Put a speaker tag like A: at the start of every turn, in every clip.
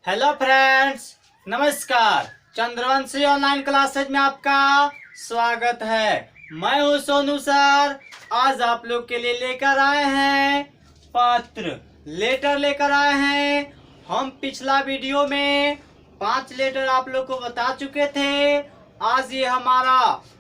A: Hello friends, नमस्कार। Chandravanshi online classes में आपका स्वागत है। मैं हूं सोनू सर। आज आप लोग के लिए लेकर आए हैं पत्र लेटर लेकर आए हैं। हम पिछला वीडियो में 5 लेटर आप लोग को बता चुके थे। आज ये हमारा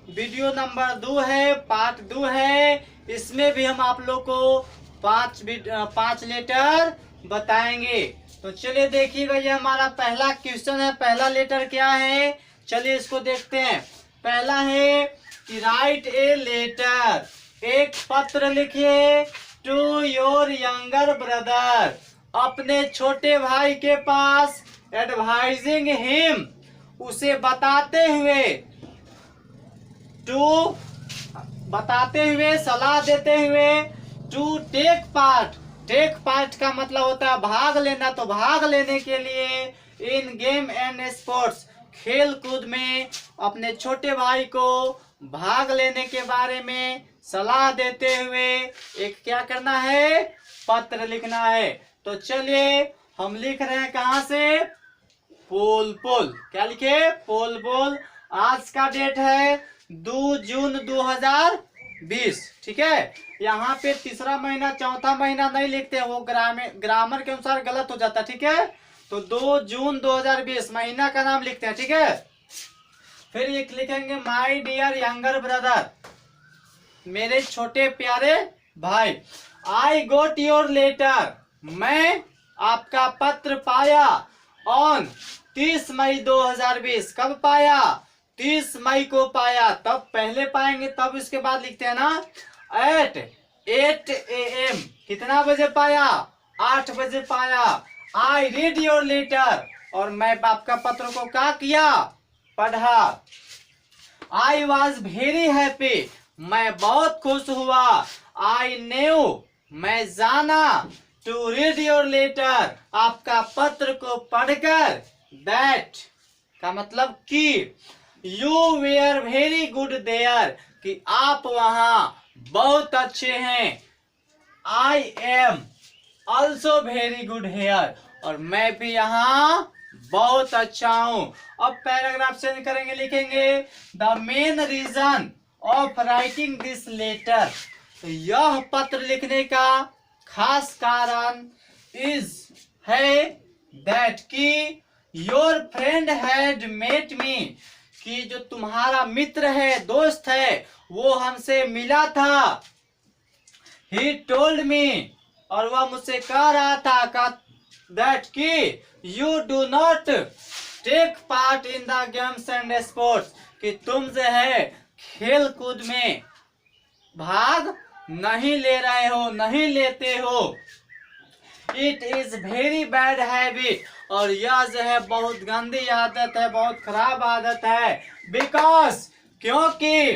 A: वीडियो नंबर 2 है, पार्ट 2 है। इसमें भी हम आप लोग को 5 लेटर बताएंगे। तो चलिए देखिएगा, ये हमारा पहला क्वेश्चन है। पहला लेटर क्या है, चलिए इसको देखते हैं। पहला है कि राइट ए लेटर, एक पत्र लिखिए टू योर यंगर ब्रदर, अपने छोटे भाई के पास। एडवाइजिंग हिम, उसे बताते हुए। टू, बताते हुए, सलाह देते हुए। To take part, take part का मतलब होता है भाग लेना। तो भाग लेने के लिए इन गेम एंड स्पोर्ट्स, खेल कूद में अपने छोटे भाई को भाग लेने के बारे में सलाह देते हुए एक क्या करना है, पत्र लिखना है। तो चलिए हम लिख रहे हैं कहां से, पोल पोल। क्या लिखे, पोल पोल। आज का डेट है 2 जून 2020। ठीक है, यहाँ पे तीसरा महीना चौथा महीना नहीं लिखते हैं, वो ग्रामर के अनुसार गलत हो जाता है। ठीक है, तो 2 जून 2020 महीना का नाम लिखते हैं। ठीक है, फिर ये लिखेंगे माय डियर यंगर ब्रदर, मेरे छोटे प्यारे भाई। आई गोट योर लेटर, मैं आपका पत्र पाया। ऑन 30 मई 2020, कब पाया, 30 मई को पाया। तब पहले पाएंगे, तब इसके बाद लिखते हैं ना। एट 8 AM, कितना बजे पाया, 8 बजे पाया। आई रीड योर लेटर, और मैं आपका पत्र को क्या किया, पढ़ा। आई वॉज वेरी हैप्पी, मैं बहुत खुश हुआ। आई न्यू, मैं जाना। टू रीड योर लेटर, आपका पत्र को पढ़कर। दैट का मतलब कि you were very good there, कि आप वहां बहुत अच्छे हैं। I am also very good here, और मैं भी यहाँ बहुत अच्छा हूं। अब पैराग्राफ चेंज करेंगे, लिखेंगे the main reason of writing this letter, तो यह पत्र लिखने का खास कारण है दैट कि your friend had met me, कि जो तुम्हारा मित्र है, दोस्त है, वो हमसे मिला था। ही टोल्ड मी, और वह मुझसे कह रहा था दैट कि you do not take part in the games and sports, कि तुम जो है खेल कूद में भाग नहीं ले रहे हो, नहीं लेते हो। It is very bad habit, और यह जो है बहुत गंदी आदत है, बहुत खराब आदत है। बिकॉज, क्योंकि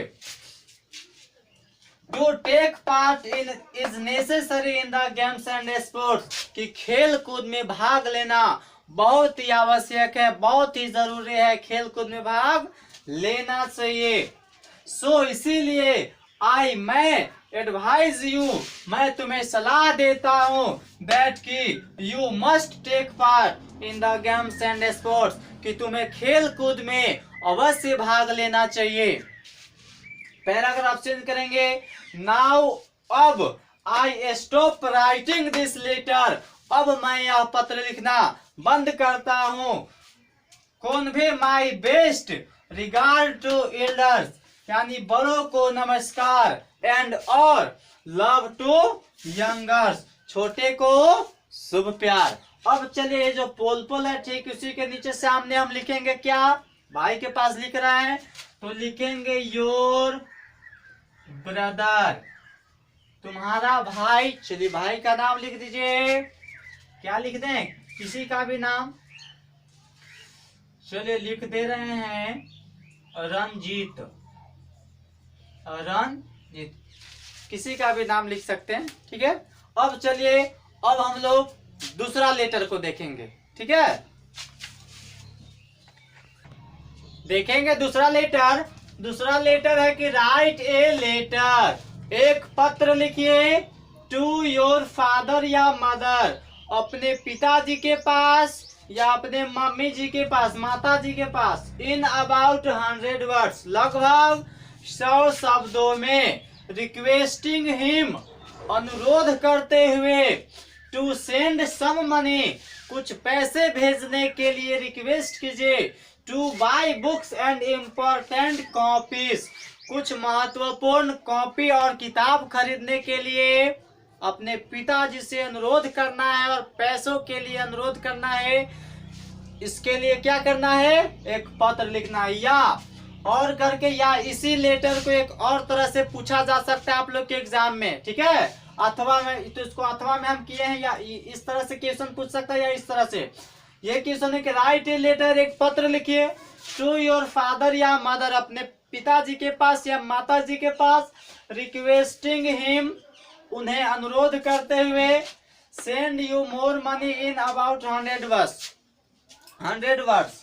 A: to take part in is necessary in the games and sports, कि खेल कूद में भाग लेना बहुत ही आवश्यक है, बहुत ही जरूरी है। खेल कूद में भाग लेना चाहिए। सो इसीलिए मैं एडवाइज यू, मैं तुम्हें सलाह देता हूँ दैट कि you must take part in the games and sports, कि तुम्हें खेल कूद में अवश्य भाग लेना चाहिए। पैराग्राफ चेंज करेंगे। नाउ, अब I stop writing this letter, अब मैं यह पत्र लिखना बंद करता हूँ। Convey my best regard to elders, यानी बड़ों को नमस्कार। एंड और लव टू यंगर्स, छोटे को शुभ प्यार। अब चलिए, ये जो पोल है, ठीक उसी के नीचे सामने हम लिखेंगे क्या, भाई के पास लिख रहे हैं, तो लिखेंगे योर ब्रदर, तुम्हारा भाई। चलिए भाई का नाम लिख दीजिए। क्या लिख दें, किसी का भी नाम। चलिए लिख दे रहे हैं रंजीत, रंजीत, किसी का भी नाम लिख सकते हैं। ठीक है, अब चलिए, अब हम लोग दूसरा लेटर को देखेंगे। ठीक है, देखेंगे दूसरा लेटर। दूसरा लेटर है कि राइट ए लेटर, एक पत्र लिखिए टू योर फादर या मदर, अपने पिताजी के पास। या अपने मम्मी जी के पास, माता जी के पास, इन अबाउट 100 वर्ड्स, लगभग 100 शब्दों में, रिक्वेस्टिंग हिम, अनुरोध करते हुए, टू सेंड सम मनी, कुछ पैसे भेजने के लिए रिक्वेस्ट कीजिए, to buy books and important copies, कुछ महत्वपूर्ण कॉपी और किताब खरीदने के लिए अपने पिताजी से अनुरोध करना है और पैसों के लिए अनुरोध करना है। इसके लिए क्या करना है, एक पत्र लिखना है, या और करके, या इसी लेटर को एक और तरह से पूछा जा सकता है आप लोग के एग्जाम में, ठीक है। अथवा में, तो इसको अथवा में हम किए हैं, या इस तरह से क्वेश्चन पूछ सकता है, या इस तरह से। ये क्वेश्चन है कि राइट ए लेटर, एक पत्र लिखिए, टू योर फादर या मदर, अपने पिताजी के पास या माता जी के पास, रिक्वेस्टिंग हिम, उन्हें अनुरोध करते हुए, send you more money in about 100 words, 100 words,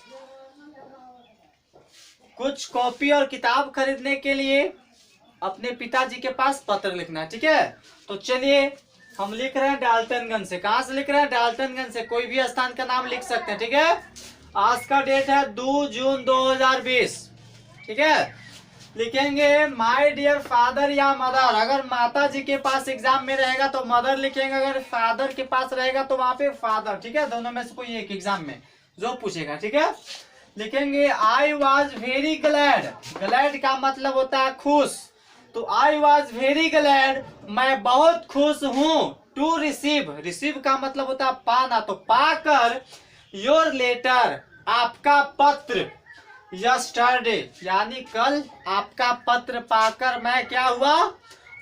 A: कुछ कॉपी और किताब खरीदने के लिए अपने पिताजी के पास पत्र लिखना है, ठीक है। तो चलिए हम लिख रहे हैं डाल्टनगंज से। कहां से लिख रहे हैं, डाल्टनगंज से। कोई भी स्थान का नाम लिख सकते हैं, ठीक है। आज का डेट है 2 जून 2020, ठीक है। लिखेंगे माय डियर फादर या मदर, अगर माता जी के पास एग्जाम में रहेगा तो मदर लिखेंगे, अगर फादर के पास रहेगा तो वहां पे फादर, ठीक है। दोनों में से कोई एक एग्जाम में जो पूछेगा, ठीक है। लिखेंगे I was very glad, glad का मतलब होता है खुश, तो आई वॉज वेरी ग्लैड, मैं बहुत खुश हूँ, टू रिसीव, रिसीव का मतलब होता है पाना, तो पाकर, योर लेटर, आपका पत्र, यस्टरडे यानी कल, आपका पत्र पाकर मैं क्या हुआ,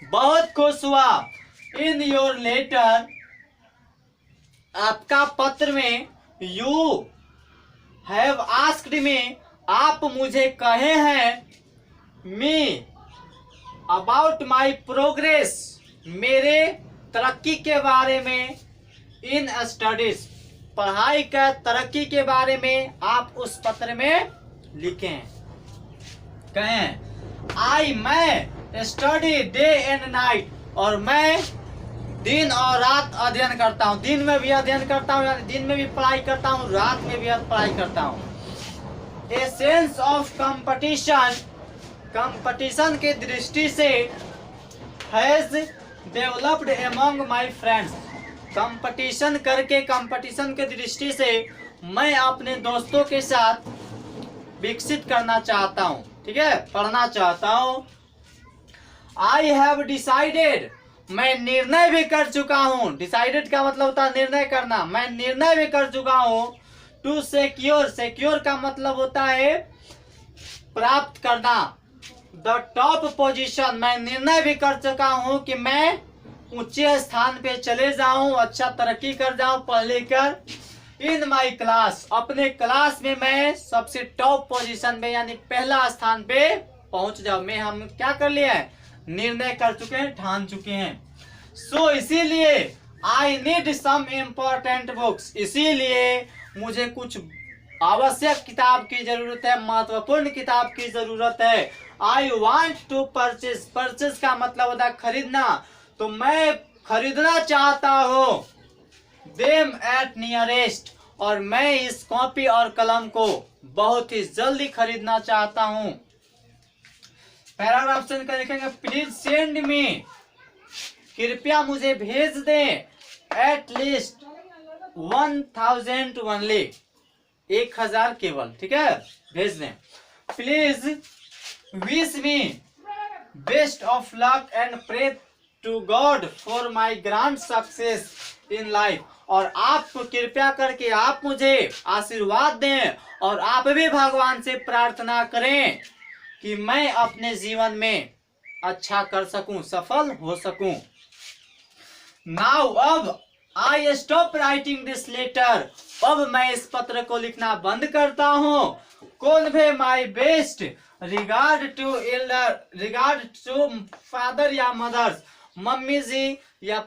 A: बहुत खुश हुआ, इन योर लेटर, आपका पत्र में, यू हैव आस्क्ड मी, आप मुझे कहे हैं, मी अबाउट माई प्रोग्रेस, मेरे तरक्की के बारे में, इन स्टडीज, पढ़ाई का तरक्की के बारे में आप उस पत्र में लिखें, कहें। आई, मैं, स्टडी डे एंड नाइट, और मैं दिन और रात अध्ययन करता हूँ, दिन में भी अध्ययन करता हूँ, यानी दिन में भी पढ़ाई करता हूँ, रात में भी पढ़ाई करता हूँ। A sense of competition, competition के दृष्टि से, has developed among my friends, competition करके, कंपटीशन के दृष्टि से मैं अपने दोस्तों के साथ विकसित करना चाहता हूँ, ठीक है, पढ़ना चाहता हूँ। आई हैव डिसाइडेड, मैं निर्णय भी कर चुका हूँ, डिसाइडेड का मतलब होता है निर्णय करना, मैं निर्णय भी कर चुका हूँ, टू सिक्योर, सिक्योर का मतलब होता है प्राप्त करना, द टॉप पोजीशन, मैं निर्णय भी कर चुका हूँ कि मैं ऊंचे स्थान पे चले जाऊं, अच्छा तरक्की कर जाऊं पढ़ लिख कर, इन माई क्लास, अपने क्लास में मैं सबसे टॉप पोजीशन में यानी पहला स्थान पे पहुंच जाऊं, मैं, हम क्या कर लिया है, निर्णय कर चुके हैं, ठान चुके हैं। सो इसीलिए I need some important books, इसीलिए मुझे कुछ आवश्यक किताब की जरूरत है, महत्वपूर्ण किताब की जरूरत है। I want to purchase, purchase का मतलब होता है खरीदना, तो मैं खरीदना चाहता हूँ, देम एट नियरेस्ट, और मैं इस कॉपी और कलम को बहुत ही जल्दी खरीदना चाहता हूँ। पैराग्राफ से लिखेंगे, प्लीज सेंड मी, कृपया मुझे भेज दें, एट लीस्ट 1000 ओनली, 1000 केवल, ठीक है, भेज दें। Please wish me best of luck and pray to God for my grand success in life, और आप कृपया करके आप मुझे आशीर्वाद दें और आप भी भगवान से प्रार्थना करें कि मैं अपने जीवन में अच्छा कर सकूं, सफल हो सकूं। नाउ, अब I stop writing this letter, अब मैं इस पत्र को लिखना बंद करता हूँ। Convey my best regard to elder, regard to father या मदर्स, मम्मी जी या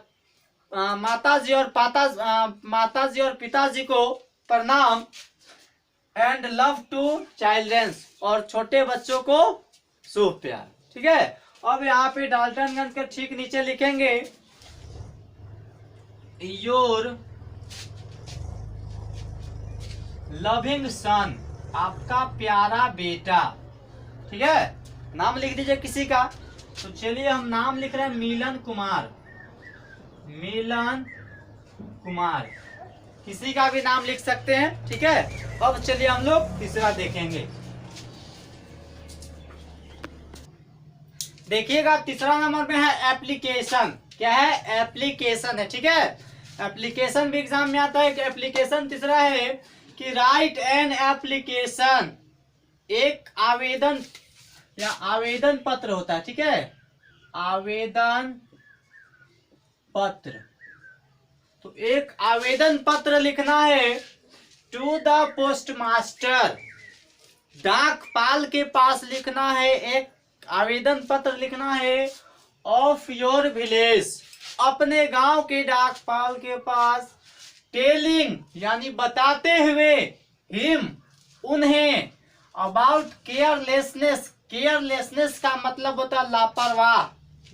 A: माताजी और माताजी और पिताजी को प्रणाम, एंड लव टू चिल्ड्रंस, और छोटे बच्चों को शुभ प्यार, ठीक है। अब यहाँ पे डाल्टनगंज के ठीक नीचे लिखेंगे, योर लविंग सन, आपका प्यारा बेटा। ठीक है, नाम लिख दीजिए किसी का। तो चलिए हम नाम लिख रहे हैं मिलन कुमार, मिलन कुमार, किसी का भी नाम लिख सकते हैं। ठीक है, अब चलिए हम लोग तीसरा देखेंगे। देखिएगा तीसरा नंबर में है एप्लीकेशन। क्या है? एप्लीकेशन है। ठीक है, एप्लीकेशन भी एग्जाम में आता है कि एप्लीकेशन तीसरा है कि राइट एन एप्लीकेशन, एक आवेदन या आवेदन पत्र होता है। ठीक है, आवेदन पत्र, तो एक आवेदन पत्र लिखना है टू द पोस्ट मास्टर, डाकपाल के पास लिखना है, एक आवेदन पत्र लिखना है ऑफ योर विलेज, अपने गांव के डाकपाल के पास, टेलिंग यानी बताते हुए, हिम उन्हें, अबाउट केयरलेसनेस, केयरलेसनेस का मतलब होता है लापरवाह,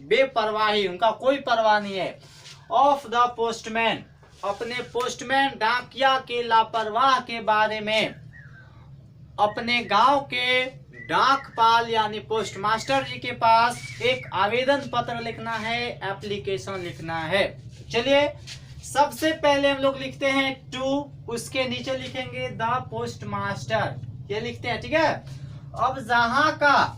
A: बेपरवाही, उनका कोई परवाह नहीं है, ऑफ द पोस्टमैन, अपने पोस्टमैन डाकिया के लापरवाह के बारे में, अपने गांव के डाकपाल यानी पोस्ट मास्टर जी के पास एक आवेदन पत्र लिखना है, एप्लीकेशन लिखना है। चलिए सबसे पहले हम लोग लिखते हैं टू, उसके नीचे लिखेंगे द पोस्ट मास्टर, ये लिखते हैं। ठीक है, अब जहां का,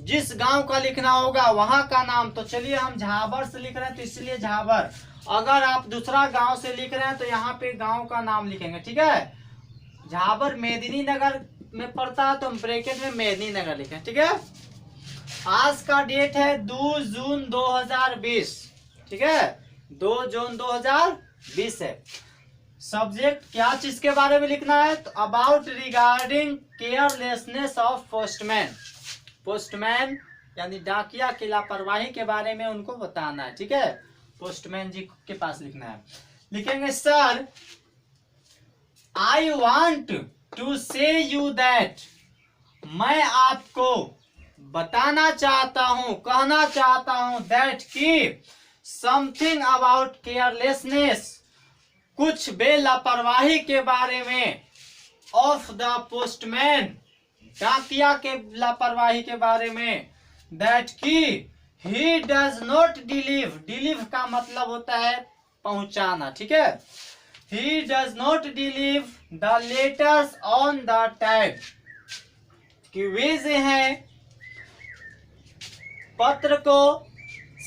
A: जिस गांव का लिखना होगा वहां का नाम, तो चलिए हम झाबर से लिख रहे हैं तो इसलिए झाबर, अगर आप दूसरा गांव से लिख रहे हैं तो यहाँ पे गांव का नाम लिखेंगे। ठीक है, झाबर मेदिनीनगर में पड़ता है तो हम ब्रैकेट में मेदिनीनगर लिखें। ठीक है, आज का डेट है 2 जून 2020। ठीक है, 2 जून 2020 है। सब्जेक्ट क्या चीज के बारे में लिखना है? तो about regarding carelessness of postman, postman यानी डाकिया की लापरवाही के बारे में उनको बताना है। ठीक है, पोस्टमैन जी के पास लिखना है। लिखेंगे सर आई वांट टू से यू दैट, मैं आपको बताना चाहता हूं, कहना चाहता हूं, दैट की समथिंग अबाउट केयरलेसनेस, कुछ बेलापरवाही के बारे में, ऑफ द पोस्टमैन, डाकिया के लापरवाही के बारे में, दैट की ही डज नॉट डिलीव, डिलीव का मतलब होता है पहुंचाना। ठीक है, he does not deliver the letters on the time, कि वे जो हैं पत्र को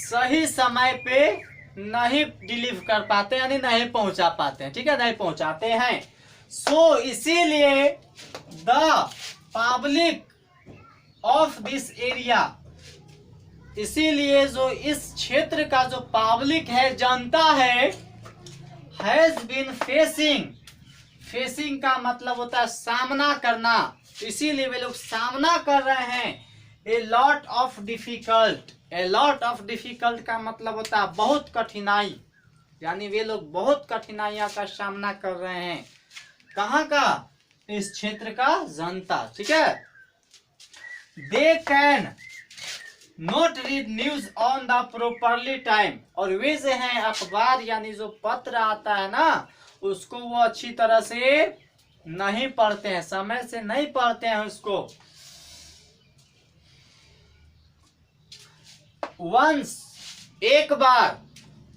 A: सही समय पे नहीं डिलीव कर पाते, यानी नहीं पहुंचा पाते हैं। ठीक है, नहीं पहुंचाते हैं। सो इसीलिए the public of this area, इसीलिए जो इस क्षेत्र का जो पब्लिक है, जनता है, हैज बीन फेसिंग, फेसिंग का मतलब होता है सामना करना, इसीलिए वे लोग सामना कर रहे हैं a lot of difficult, a lot of difficult का मतलब होता है बहुत कठिनाई, यानी वे लोग बहुत कठिनाइयां का सामना कर रहे हैं। कहाँ का? इस क्षेत्र का जनता। ठीक है, they can note read news on the properly time, और वे जो हैं अखबार यानी जो पत्र आता है ना, उसको वो अच्छी तरह से नहीं पढ़ते हैं, समय से नहीं पढ़ते हैं उसको। वंस, एक बार,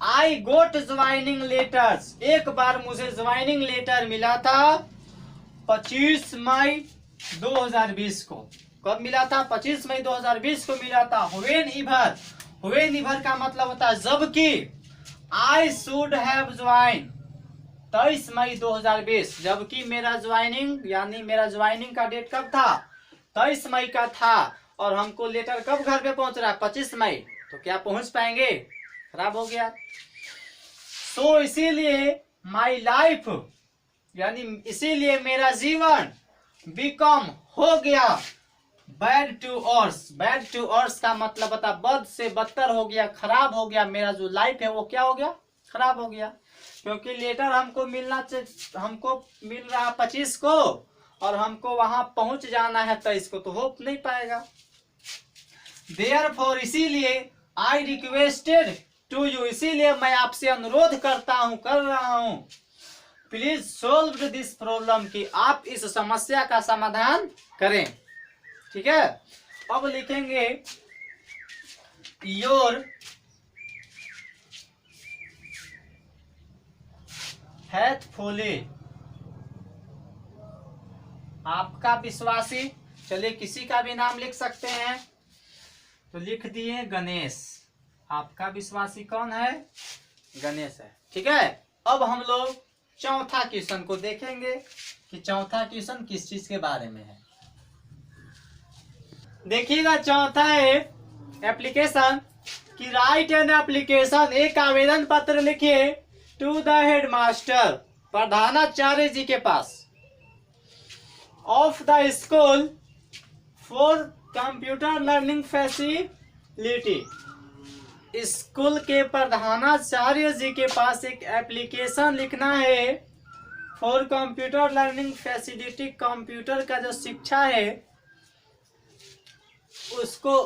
A: आई गोट ज्वाइनिंग लेटर्स, एक बार मुझे ज्वाइनिंग लेटर मिला था 25 मई 2020 को। कब मिला था? 25 मई 2020 को मिला था। व्हेन इवर, व्हेन इवर का मतलब होता है जबकि, आई शुड हैव ज्वाइन 23 मई 2020, जबकि मेरा ज्वाइनिंग यानी मेरा ज्वाइनिंग का डेट कब था? 23 मई का था, और हमको लेटर कब घर पे पहुंच रहा है? 25 मई। तो क्या पहुंच पाएंगे? खराब हो गया। सो इसीलिए माई लाइफ, यानी इसीलिए मेरा जीवन, बिकम हो गया bad to worse, bad to worse का मतलब बता बद से बदतर हो गया, खराब हो गया। मेरा जो लाइफ है वो क्या हो गया? खराब हो गया, क्योंकि लेटर हमको मिलना चाहिए, हमको मिल रहा 25 को और हमको वहां पहुंच जाना है 23 को, तो हो नहीं पाएगा। देयरफॉर, इसीलिए, आई रिक्वेस्टेड टू यू, इसीलिए मैं आपसे अनुरोध करता हूं, कर रहा हूं, प्लीज सोल्व दिस प्रॉब्लम, कि आप इस समस्या का समाधान करें। ठीक है, अब लिखेंगे योर फेथफुली, आपका विश्वासी। चलिए किसी का भी नाम लिख सकते हैं, तो लिख दिए गणेश। आपका विश्वासी कौन है? गणेश है। ठीक है, अब हम लोग चौथा क्वेश्चन को देखेंगे कि चौथा क्वेश्चन किस चीज के बारे में है। देखिएगा, चौथा है एप्लीकेशन, कि राइट एन एप्लीकेशन, एक आवेदन पत्र लिखिए टू द हेडमास्टर, प्रधानाचार्य जी के पास, of the school for computer learning facility. School के प्रधानाचार्य जी के पास एक एप्लीकेशन लिखना है for computer learning facility, computer का जो शिक्षा है उसको,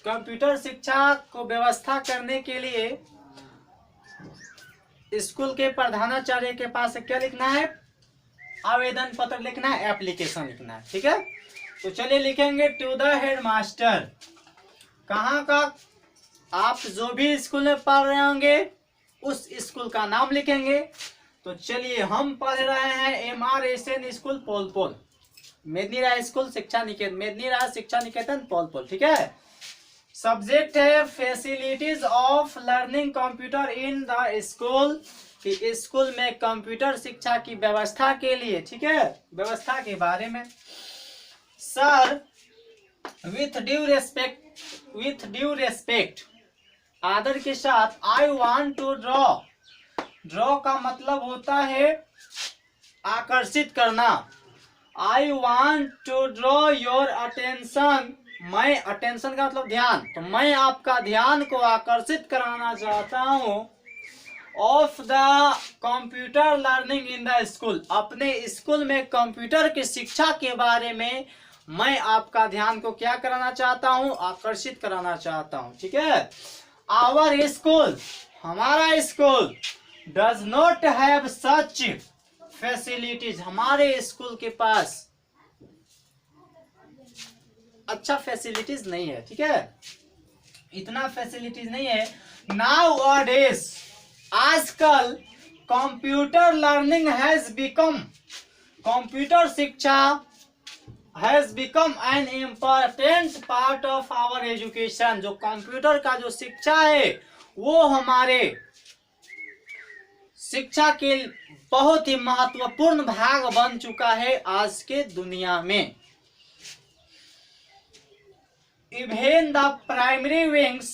A: कंप्यूटर शिक्षा को व्यवस्था करने के लिए स्कूल के प्रधानाचार्य के पास क्या लिखना है? आवेदन पत्र लिखना है, एप्लीकेशन लिखना है। ठीक है, तो चलिए लिखेंगे टू द हेडमास्टर। कहाँ का? आप जो भी स्कूल में पढ़ रहे होंगे उस स्कूल का नाम लिखेंगे। तो चलिए, हम पढ़ रहे हैं MRSN स्कूल पोलपोल, मेदिनी राय स्कूल शिक्षा निकेतन, मेदिनी राय शिक्षा निकेतन पोलपोल। ठीक है, सब्जेक्ट है facilities of learning computer in the school, कि स्कूल में कंप्यूटर शिक्षा की व्यवस्था के लिए। ठीक है, व्यवस्था के बारे में। सर, विथ ड्यू रेस्पेक्ट, आदर के साथ, I want to draw, draw का मतलब होता है आकर्षित करना। I want to draw your attention, मैं, अटेंशन का मतलब ध्यान, तो मैं आपका ध्यान को आकर्षित कराना चाहता हूँ of the computer learning in the school, अपने स्कूल में कंप्यूटर की शिक्षा के बारे में मैं आपका ध्यान को क्या कराना चाहता हूँ? आकर्षित कराना चाहता हूँ। ठीक है, आवर स्कूल, हमारा school, does not have such facilities, हमारे स्कूल के पास अच्छा फैसिलिटीज नहीं है। ठीक है, इतना फैसिलिटीज नहीं है। नाउ अडेज, आजकल, computer learning has become, computer शिक्षा has become an important part of our education, जो कंप्यूटर का जो शिक्षा है वो हमारे शिक्षा के बहुत ही महत्वपूर्ण भाग बन चुका है आज के दुनिया में। Even the primary wings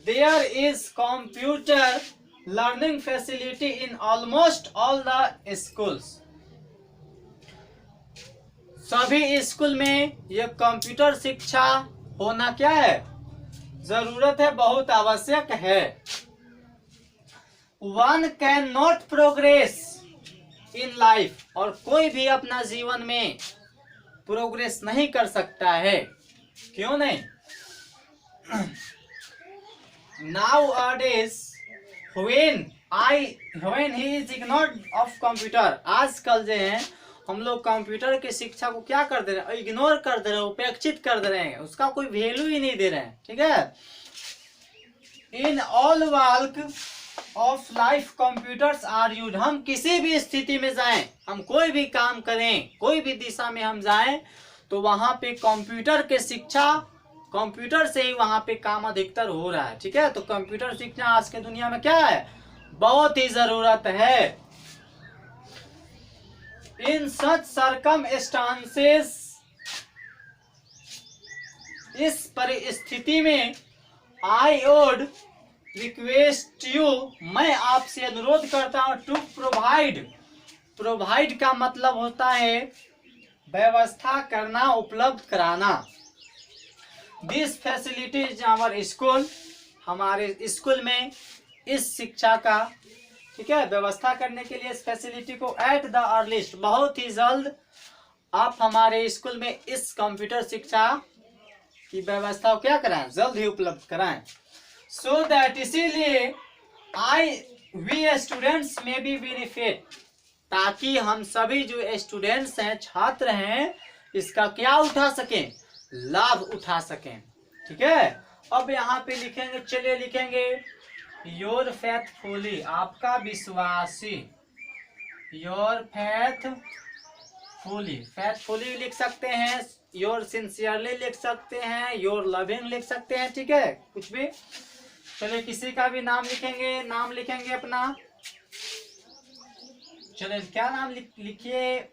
A: there is computer learning facility in almost all the schools, सभी स्कूल में यह कंप्यूटर शिक्षा होना क्या है? जरूरत है, बहुत आवश्यक है। One can not progress in life, और कोई भी अपना जीवन में प्रोग्रेस नहीं कर सकता है। क्यों नहीं? नाउ अडेज when he is ignored of computer, आजकल जो है हम लोग कंप्यूटर की शिक्षा को क्या कर दे रहे हैं? इग्नोर कर दे रहे हैं, उपेक्षित कर दे रहे हैं, उसका कोई वैल्यू ही नहीं दे रहे हैं। ठीक है, in all walk of life computers are used, हम किसी भी स्थिति में जाएं, हम कोई भी काम करें, कोई भी दिशा में हम जाएं, तो वहां पे कंप्यूटर के शिक्षा, कंप्यूटर से ही वहां पे काम अधिकतर हो रहा है। ठीक है, तो कंप्यूटर शिक्षा आज के दुनिया में क्या है? बहुत ही जरूरत है। इन सच सर्कमस्टांसेस, इस परिस्थिति में, आई वुड रिक्वेस्ट यू, मैं आपसे अनुरोध करता हूं, टू प्रोवाइड, प्रोवाइड का मतलब होता है व्यवस्था करना, उपलब्ध कराना, this facility is our school, हमारे स्कूल में इस शिक्षा का, ठीक है, व्यवस्था करने के लिए इस फैसिलिटी को एट द अर्लीस्ट, बहुत ही जल्द आप हमारे स्कूल में इस कंप्यूटर शिक्षा की व्यवस्था को क्या कराएं? जल्द ही उपलब्ध कराएं। सो दैट, इसीलिए वी स्टूडेंट्स में भी बेनिफिट, ताकि हम सभी जो स्टूडेंट्स हैं, छात्र हैं, इसका क्या उठा सकें, लाभ उठा सकें। ठीक है, अब यहाँ पे लिखेंगे, चलिए लिखेंगे योर फेथफुली, आपका विश्वासी, योर फेथफुली, फेथफुली लिख सकते हैं, योर सिंसियरली लिख सकते हैं, योर लविंग लिख सकते हैं। ठीक है, कुछ भी। चलिए किसी का भी नाम लिखेंगे, नाम लिखेंगे अपना। चलिए क्या नाम लिखिए,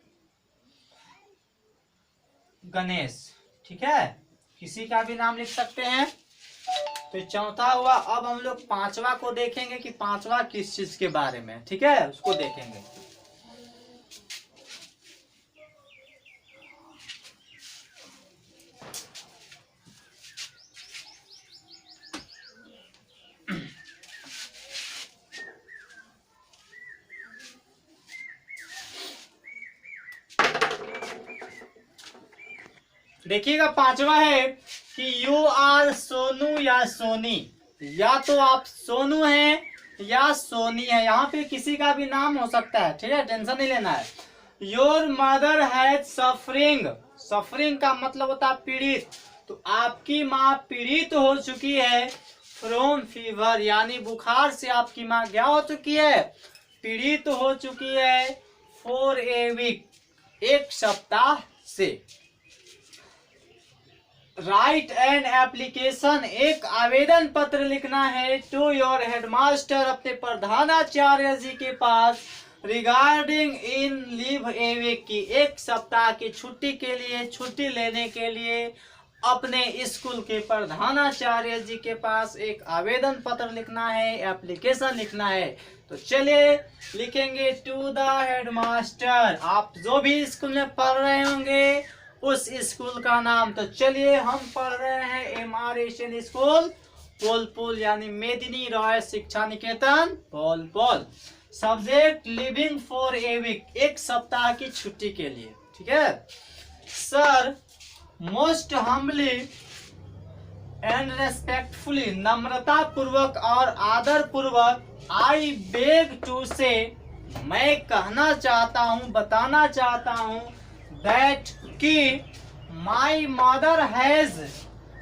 A: गणेश। ठीक है, किसी का भी नाम लिख सकते हैं। तो चौथा हुआ। अब हम लोग पांचवा को देखेंगे कि पांचवा किस चीज के बारे में। ठीक है, उसको देखेंगे। देखिएगा, पांचवा है कि यू आर सोनू या सोनी, या तो आप सोनू हैं या सोनी है। यहाँ पे किसी का भी नाम हो सकता है। ठीक है, टेंशन नहीं लेना है। Your mother has suffering, suffering का मतलब होता है पीड़ित। तो आपकी माँ पीड़ित हो चुकी है फ्रॉम फीवर, यानी बुखार से आपकी माँ क्या हो चुकी है, पीड़ित हो चुकी है फॉर ए वीक, एक सप्ताह से। राइट एन एप्लीकेशन, एक आवेदन पत्र लिखना है टू योर हेडमास्टर, अपने प्रधानाचार्य जी के पास, regarding in leave a week की, एक सप्ताह की छुट्टी के लिए, छुट्टी लेने के लिए अपने स्कूल के प्रधानाचार्य जी के पास एक आवेदन पत्र लिखना है, एप्लीकेशन लिखना है। तो चलिए लिखेंगे टू द हेडमास्टर, आप जो भी स्कूल में पढ़ रहे होंगे उस स्कूल का नाम। तो चलिए हम पढ़ रहे हैं MR एशियन स्कूल पोलपुल, यानी Medini Roy Shiksha Niketan Polpul. Subject living for a week, एक सप्ताह की छुट्टी के लिए। ठीक है, sir most humbly and respectfully, नम्रता पूर्वक और आदर पूर्वक, आई बेग टू से, मैं कहना चाहता हूँ, बताना चाहता हूँ, दैट कि my mother has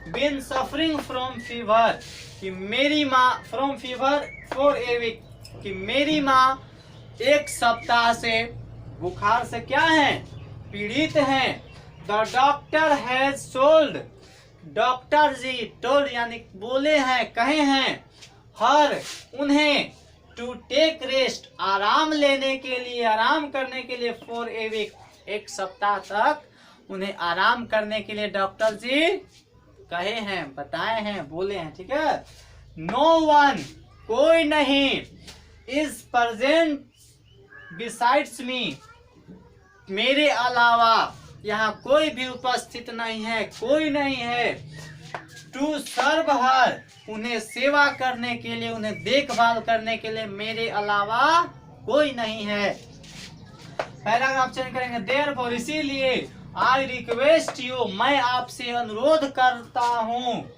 A: been suffering from fever, कि मेरी माँ, from fever for a week, कि मेरी माँ एक सप्ताह से बुखार से क्या है, पीड़ित हैं। The doctor has told, doctor ji, told यानी बोले हैं, कहे हैं, हर उन्हें, टू टेक रेस्ट, आराम लेने के लिए, आराम करने के लिए, फॉर ए वीक, एक सप्ताह तक उन्हें आराम करने के लिए डॉक्टर जी कहे हैं, बताए हैं, बोले हैं। ठीक है, नो वन, कोई नहीं, इज प्रेजेंट बिसाइड्स मी, मेरे अलावा यहाँ कोई भी उपस्थित नहीं है, कोई नहीं है। टू सर्व हर, उन्हें सेवा करने के लिए, उन्हें देखभाल करने के लिए मेरे अलावा कोई नहीं है। पैराग्राफ चेंज करेंगे, देयरफॉर, इसीलिए, आई रिक्वेस्ट यू, मैं आपसे अनुरोध करता हूँ,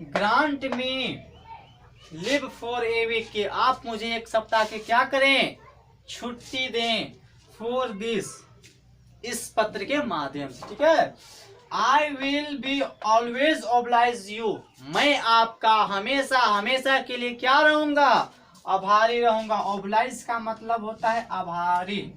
A: grant me leave for a week, कि आप मुझे एक सप्ताह के क्या करें, छुट्टी दें, फॉर दिस, इस पत्र के माध्यम से। ठीक है, I will be always oblige you, मैं आपका हमेशा हमेशा के लिए क्या रहूंगा, आभारी रहूंगा। ओब्लाइज का मतलब होता है आभारी,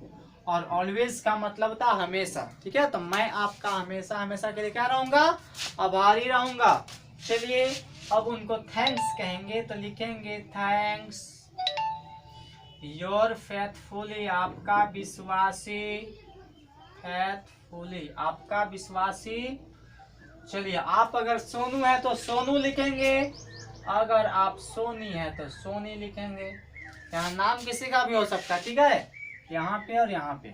A: और ऑलवेज का मतलब होता है हमेशा। ठीक है, तो मैं आपका हमेशा हमेशा के लिए क्या रहूंगा, आभारी रहूंगा। चलिए अब उनको थैंक्स कहेंगे, तो लिखेंगे थैंक्स योर फेथफुली, आपका विश्वासी, फेथफुली, आपका विश्वासी। चलिए, आप अगर सोनू है तो सोनू लिखेंगे, अगर आप सोनी है तो सोनी लिखेंगे। यहाँ नाम किसी का भी हो सकता है। ठीक है, यहाँ पे और यहाँ पे।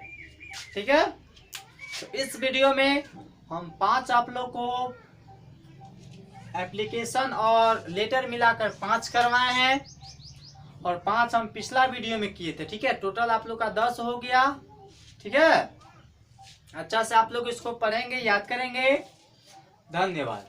A: ठीक है, तो इस वीडियो में हम 5 आप लोग को एप्लीकेशन और लेटर मिलाकर 5 करवाए हैं, और 5 हम पिछला वीडियो में किए थे। ठीक है, टोटल आप लोग का 10 हो गया। ठीक है, अच्छा से आप लोग इसको पढ़ेंगे, याद करेंगे। धन्यवाद।